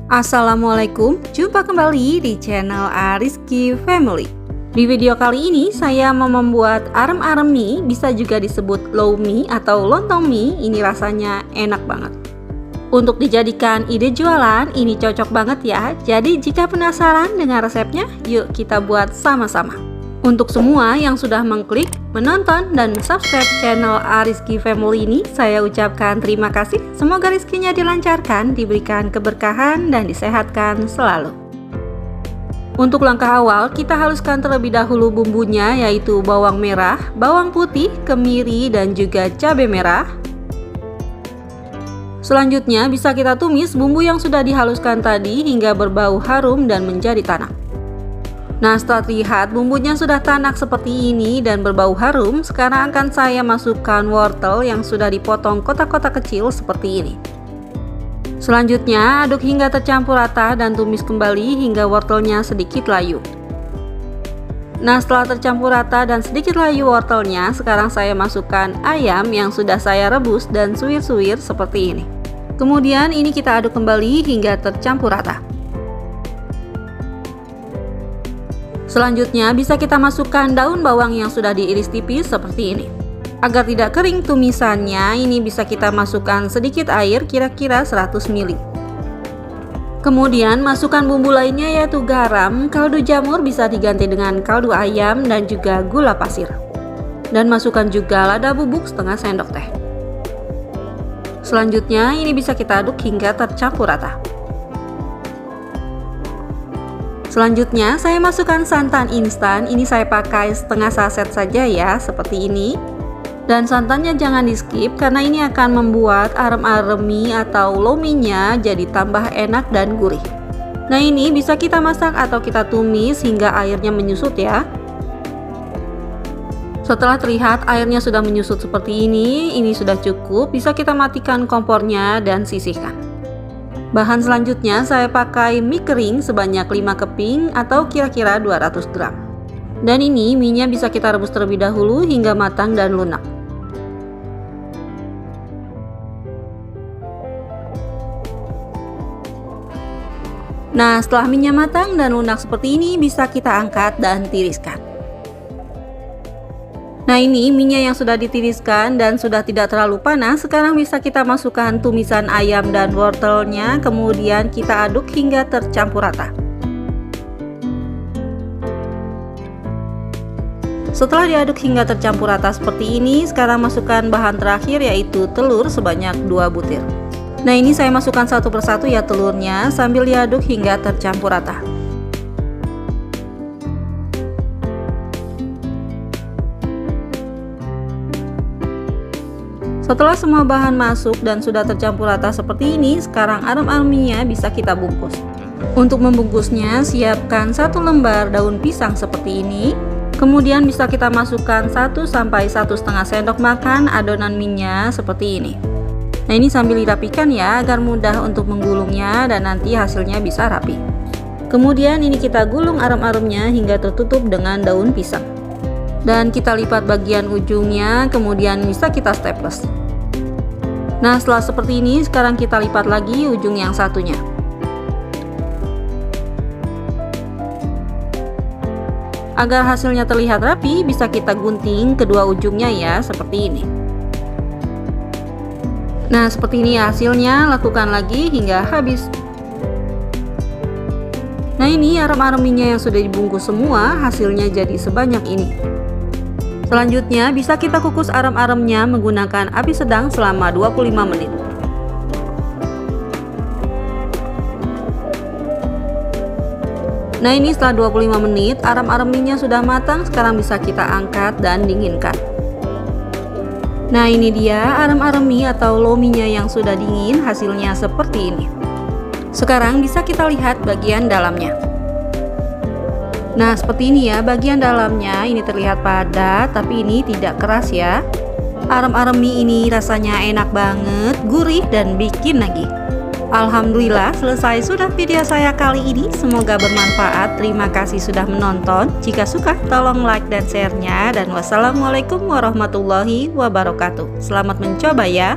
Assalamualaikum, jumpa kembali di channel Ariski Family. Di video kali ini saya mau membuat arem-arem mie, bisa juga disebut low mie atau lontong mie. Ini rasanya enak banget. Untuk dijadikan ide jualan, ini cocok banget ya. Jadi jika penasaran dengan resepnya, yuk kita buat sama-sama. Untuk semua yang sudah mengklik, menonton, dan subscribe channel Ariski Family ini, saya ucapkan terima kasih. Semoga rezekinya dilancarkan, diberikan keberkahan, dan disehatkan selalu. Untuk langkah awal, kita haluskan terlebih dahulu bumbunya, yaitu bawang merah, bawang putih, kemiri, dan juga cabai merah. Selanjutnya, bisa kita tumis bumbu yang sudah dihaluskan tadi hingga berbau harum dan menjadi tanak. Nah, setelah terlihat bumbunya sudah tanak seperti ini dan berbau harum, sekarang akan saya masukkan wortel yang sudah dipotong kotak-kotak kecil seperti ini. Selanjutnya, aduk hingga tercampur rata dan tumis kembali hingga wortelnya sedikit layu. Nah, setelah tercampur rata dan sedikit layu wortelnya, sekarang saya masukkan ayam yang sudah saya rebus dan suwir-suwir seperti ini. Kemudian ini kita aduk kembali hingga tercampur rata. Selanjutnya bisa kita masukkan daun bawang yang sudah diiris tipis seperti ini. Agar tidak kering tumisannya, ini bisa kita masukkan sedikit air, kira-kira 100 ml. Kemudian masukkan bumbu lainnya yaitu garam, kaldu jamur bisa diganti dengan kaldu ayam, dan juga gula pasir. Dan masukkan juga lada bubuk setengah sendok teh. Selanjutnya ini bisa kita aduk hingga tercampur rata. Selanjutnya saya masukkan santan instan, ini saya pakai setengah saset saja ya, seperti ini. Dan santannya jangan di skip karena ini akan membuat arem-arem mie atau low mie-nya jadi tambah enak dan gurih. Nah, ini bisa kita masak atau kita tumis hingga airnya menyusut ya. Setelah terlihat airnya sudah menyusut seperti ini sudah cukup, bisa kita matikan kompornya dan sisihkan. Bahan selanjutnya saya pakai mie kering sebanyak 5 keping atau kira-kira 200 gram. Dan ini mie-nya bisa kita rebus terlebih dahulu hingga matang dan lunak. Nah, setelah mie-nya matang dan lunak seperti ini, bisa kita angkat dan tiriskan. Nah, ini mie-nya yang sudah ditiriskan dan sudah tidak terlalu panas. Sekarang bisa kita masukkan tumisan ayam dan wortelnya, kemudian kita aduk hingga tercampur rata. Setelah diaduk hingga tercampur rata seperti ini, sekarang masukkan bahan terakhir yaitu telur sebanyak 2 butir. Nah, ini saya masukkan satu persatu ya telurnya sambil diaduk hingga tercampur rata. Setelah semua bahan masuk dan sudah tercampur rata seperti ini, sekarang arem-arem mie-nya bisa kita bungkus. Untuk membungkusnya, siapkan 1 lembar daun pisang seperti ini. Kemudian bisa kita masukkan 1 sampai 1,5 sendok makan adonan mie-nya seperti ini. Nah, ini sambil dirapikan ya agar mudah untuk menggulungnya dan nanti hasilnya bisa rapi. Kemudian ini kita gulung arem-aremnya hingga tertutup dengan daun pisang. Dan kita lipat bagian ujungnya, kemudian bisa kita staples. Nah, setelah seperti ini, sekarang kita lipat lagi ujung yang satunya. Agar hasilnya terlihat rapi, bisa kita gunting kedua ujungnya ya, seperti ini. Nah, seperti ini hasilnya, lakukan lagi hingga habis. Nah, ini arem-arem mie-nya yang sudah dibungkus semua, hasilnya jadi sebanyak ini. Selanjutnya bisa kita kukus arem-aremnya menggunakan api sedang selama 25 menit. Nah, ini setelah 25 menit arem-arem mie-nya sudah matang, sekarang bisa kita angkat dan dinginkan. Nah, ini dia arem-arem mie atau low mie-nya yang sudah dingin, hasilnya seperti ini. Sekarang bisa kita lihat bagian dalamnya. Nah, seperti ini ya bagian dalamnya, ini terlihat padat tapi ini tidak keras ya. Arem-arem mie ini rasanya enak banget, gurih dan bikin nagih. Alhamdulillah, selesai sudah video saya kali ini. Semoga bermanfaat. Terima kasih sudah menonton. Jika suka tolong like dan share-nya, dan wassalamualaikum warahmatullahi wabarakatuh. Selamat mencoba ya.